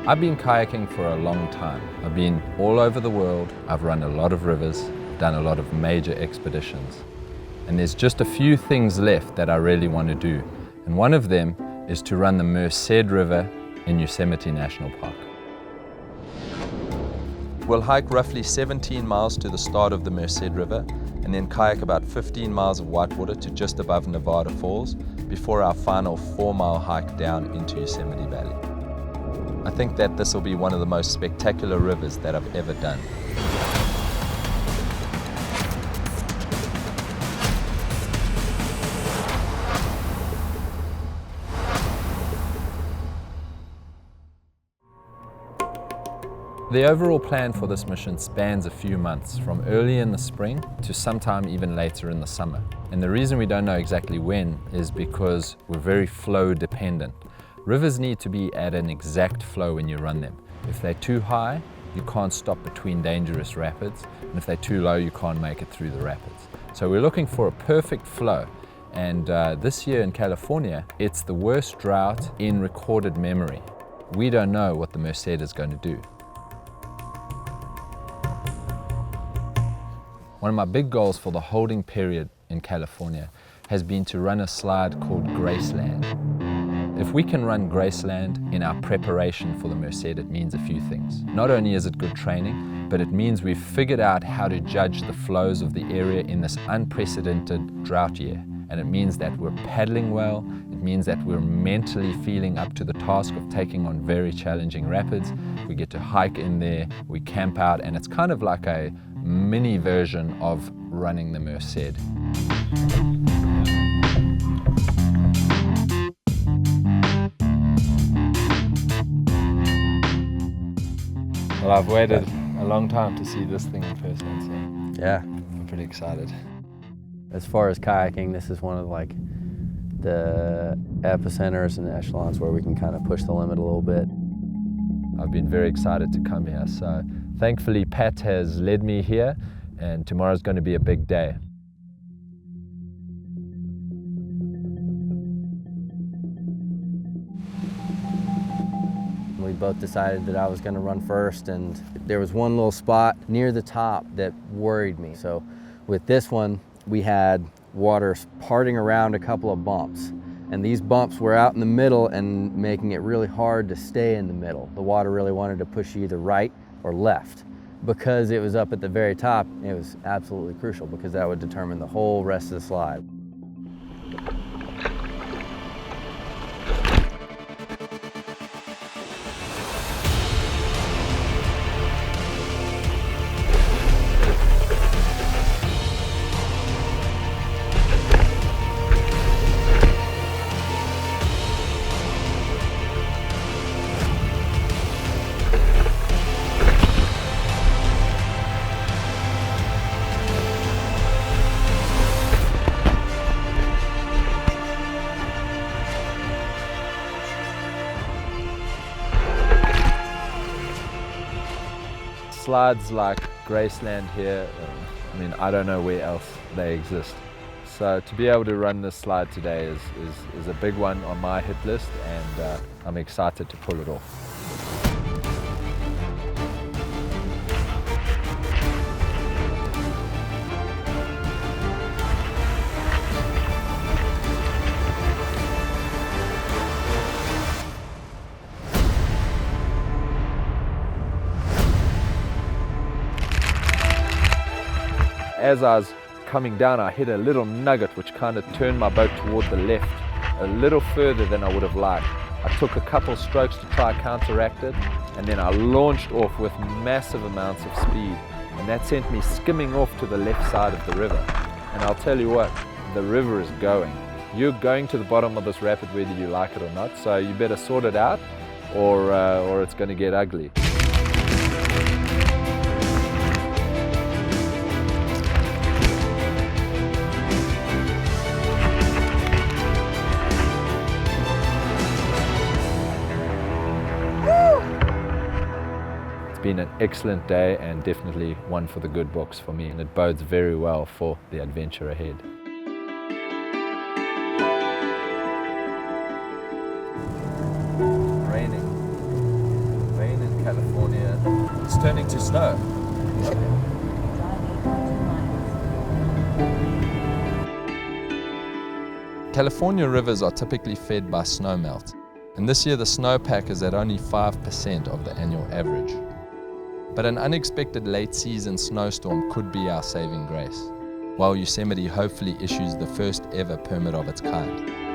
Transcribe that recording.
I've been kayaking for a long time. I've been all over the world. I've run a lot of rivers, done a lot of major expeditions. And there's just a few things left that I really want to do. And one of them is to run the Merced River in Yosemite National Park. We'll hike roughly 17 miles to the start of the Merced River and then kayak about 15 miles of whitewater to just above Nevada Falls before our final 4-mile hike down into Yosemite Valley. I think that this will be one of the most spectacular rivers that I've ever done. The overall plan for this mission spans a few months, from early in the spring to sometime even later in the summer. And the reason we don't know exactly when is because we're very flow dependent. Rivers need to be at an exact flow when you run them. If they're too high, you can't stop between dangerous rapids, and if they're too low, you can't make it through the rapids. So we're looking for a perfect flow. And this year in California, it's the worst drought in recorded memory. We don't know what the Merced is going to do. One of my big goals for the holding period in California has been to run a slide called Graceland. If we can run Graceland in our preparation for the Merced, it means a few things. Not only is it good training, but it means we've figured out how to judge the flows of the area in this unprecedented drought year. And it means that we're paddling well, it means that we're mentally feeling up to the task of taking on very challenging rapids. We get to hike in there, we camp out, and it's kind of like a mini version of running the Merced. Well, I've waited a long time to see this thing in person, so yeah, I'm pretty excited. As far as kayaking, this is one of the epicenters and echelons where we can kind of push the limit a little bit. I've been very excited to come here, so thankfully Pat has led me here, and tomorrow's going to be a big day. We both decided that I was going to run first, and there was one little spot near the top that worried me. So with this one, we had water parting around a couple of bumps, and these bumps were out in the middle and making it really hard to stay in the middle. The water really wanted to push you either right or left. Because it was up at the very top, it was absolutely crucial because that would determine the whole rest of the slide. Slides like Graceland here, I mean, I don't know where else they exist. So to be able to run this slide today is a big one on my hit list, and I'm excited to pull it off. As I was coming down, I hit a little nugget which kind of turned my boat toward the left a little further than I would have liked. I took a couple strokes to try counteract it, and then I launched off with massive amounts of speed, and that sent me skimming off to the left side of the river. And I'll tell you what, the river is going. You're going to the bottom of this rapid whether you like it or not, so you better sort it out or it's going to get ugly. It's been an excellent day and definitely one for the good books for me, and it bodes very well for the adventure ahead. Raining. It's turning to snow. California rivers are typically fed by snowmelt, and this year the snowpack is at only 5% of the annual average. But an unexpected late season snowstorm could be our saving grace, while Yosemite hopefully issues the first ever permit of its kind.